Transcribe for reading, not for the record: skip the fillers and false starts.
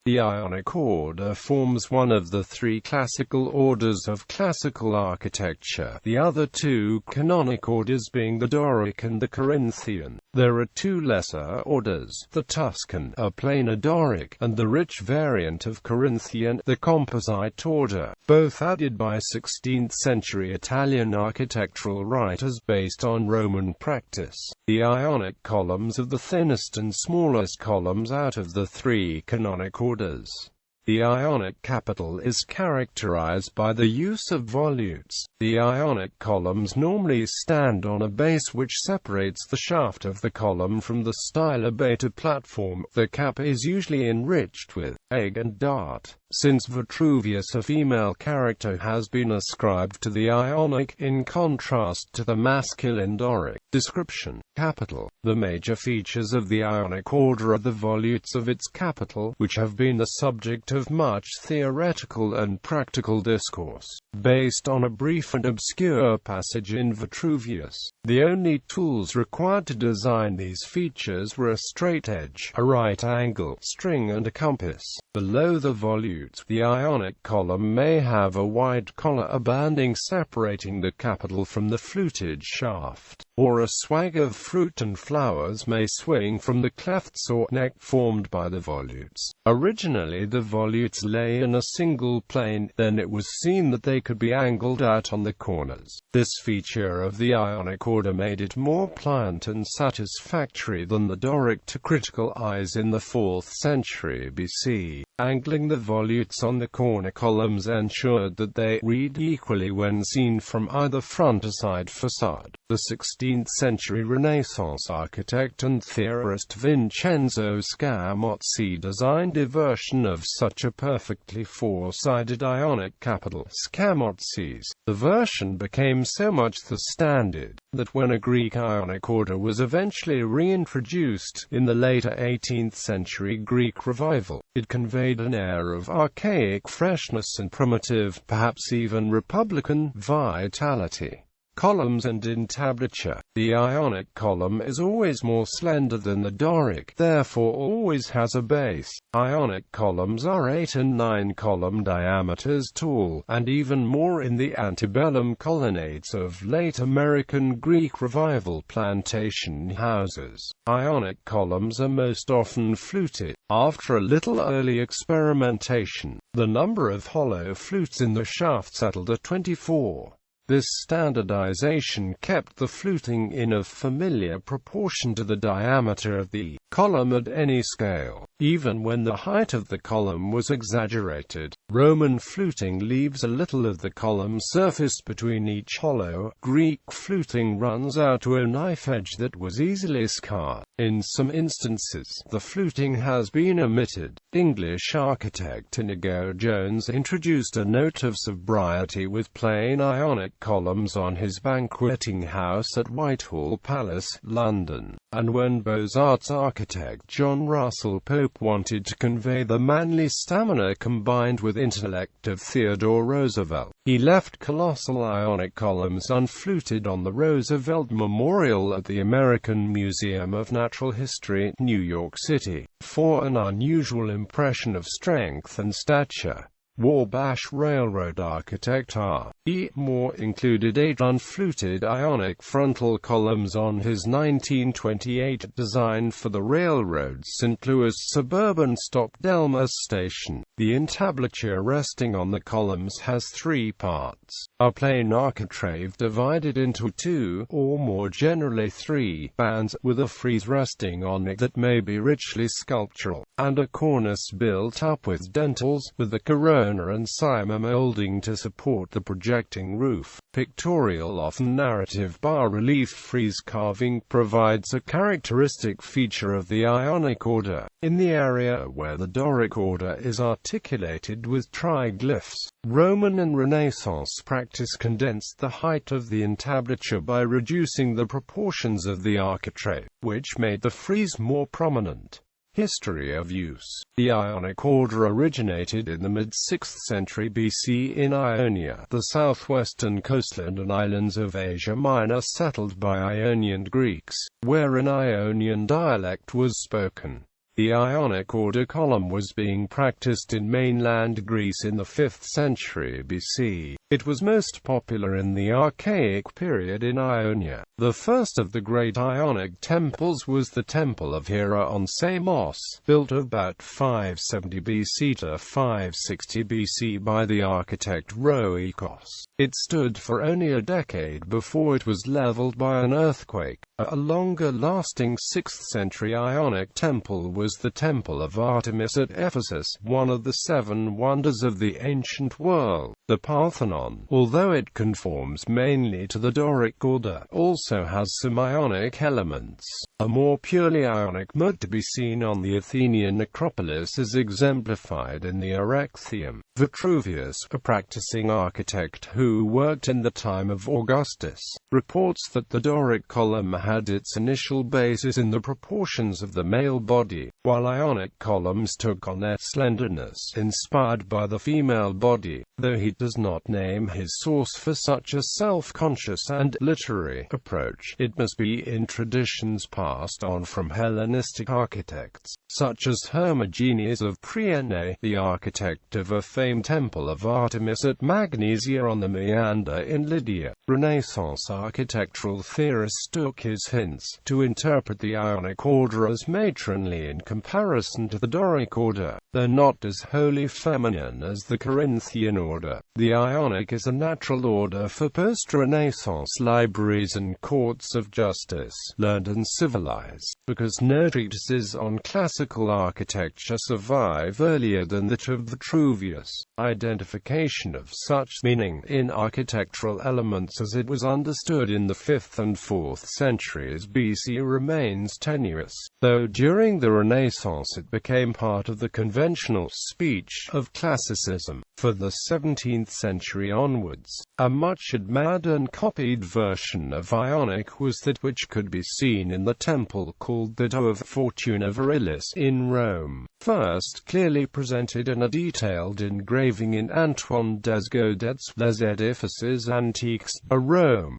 The Ionic order forms one of the three classical orders of classical architecture, the other two canonic orders being the Doric and the Corinthian. There are two lesser orders, the Tuscan, a plainer Doric, and the rich variant of Corinthian, the composite order, both added by 16th-century Italian architectural writers based on Roman practice. The Ionic columns are the thinnest and smallest columns out of the three canonic orders. The Ionic capital is characterized by the use of volutes. The Ionic columns normally stand on a base which separates the shaft of the column from the style beta platform. The cap is usually enriched with egg and dart. Since Vitruvius, a female character has been ascribed to the Ionic, in contrast to the masculine Doric. Description: capital. The major features of the Ionic order are the volutes of its capital, which have been the subject of much theoretical and practical discourse, based on a brief and obscure passage in Vitruvius. The only tools required to design these features were a straight edge, a right angle, string and a compass. Below the volute, the Ionic column may have a wide collar, a banding separating the capital from the fluted shaft, or a swag of fruit and flowers may swing from the clefts or neck formed by the volutes. Originally the volutes lay in a single plane, then it was seen that they could be angled out on the corners. This feature of the Ionic order made it more pliant and satisfactory than the Doric to critical eyes in the 4th century BC. Angling the volutes on the corner columns ensured that they read equally when seen from either front or side facade. The 16th-century Renaissance architect and theorist Vincenzo Scamozzi designed a version of such a perfectly four-sided Ionic capital. Scamozzi's the version became so much the standard that when a Greek Ionic order was eventually reintroduced in the later 18th-century Greek revival, it conveyed an air of archaic freshness and primitive, perhaps even republican, vitality. Columns and entablature. The Ionic column is always more slender than the Doric, therefore always has a base. Ionic columns are 8 and 9 column diameters tall, and even more in the antebellum colonnades of late American Greek Revival plantation houses. Ionic columns are most often fluted. After a little early experimentation, the number of hollow flutes in the shaft settled at 24. This standardization kept the fluting in a familiar proportion to the diameter of the column at any scale, even when the height of the column was exaggerated. Roman fluting leaves a little of the column surface between each hollow. Greek fluting runs out to a knife edge that was easily scarred. In some instances, the fluting has been omitted. English architect Inigo Jones introduced a note of sobriety with plain Ionic columns on his banqueting house at Whitehall Palace, London, and when Beaux-Arts architect John Russell Pope wanted to convey the manly stamina combined with intellect of Theodore Roosevelt, he left colossal Ionic columns unfluted on the Roosevelt Memorial at the American Museum of Natural History, New York City, for an unusual impression of strength and stature. Wabash Railroad architect R. E. Moore included 8 unfluted Ionic frontal columns on his 1928 design for the railroad's St. Louis suburban stop Delmas station. The entablature resting on the columns has 3 parts: a plain architrave divided into 2, or more generally 3, bands, with a frieze resting on it that may be richly sculptural, and a cornice built up with dentils, with a corona and cyma molding to support the projecting roof. Pictorial, often narrative bas-relief frieze carving provides a characteristic feature of the Ionic order, in the area where the Doric order is articulated with triglyphs. Roman and Renaissance practice condensed the height of the entablature by reducing the proportions of the architrave, which made the frieze more prominent. History of use. The Ionic order originated in the mid-6th century BC in Ionia, the southwestern coastland and islands of Asia Minor settled by Ionian Greeks, where an Ionian dialect was spoken. The Ionic order column was being practiced in mainland Greece in the 5th century BC. It was most popular in the Archaic period in Ionia. The first of the great Ionic temples was the Temple of Hera on Samos, built about 570 BC to 560 BC by the architect Roikos. It stood for only a decade before it was leveled by an earthquake. A longer-lasting 6th-century Ionic temple was the Temple of Artemis at Ephesus, one of the 7 wonders of the ancient world. The Parthenon, although it conforms mainly to the Doric order, also has some Ionic elements. A more purely Ionic mode to be seen on the Athenian Acropolis is exemplified in the Erechtheum. Vitruvius, a practicing architect who worked in the time of Augustus, reports that the Doric column had its initial basis in the proportions of the male body, while Ionic columns took on their slenderness, inspired by the female body, though he does not name his source for such a self-conscious and literary approach. It must be in traditions passed on from Hellenistic architects, such as Hermogenes of Priene, the architect of a famed temple of Artemis at Magnesia on the Meander in Lydia. Renaissance architectural theorists took his hints to interpret the Ionic order as matronly in comparison to the Doric order, though not as wholly feminine as the Corinthian order. The Ionic is a natural order for post-Renaissance libraries and courts of justice, learned and civilized, because no treatises on classical architecture survive earlier than that of Vitruvius. Identification of such meaning in architectural elements as it was understood in the 5th and 4th centuries BC remains tenuous, though during the Renaissance it became part of the conventional speech of classicism. For the 17th century onwards, a much admired and copied version of Ionic was that which could be seen in the temple called the Dome of Fortuna Virilis in Rome, first clearly presented in a detailed engraving in Antoine Desgaudet's Les Edifices Antiques, Rome.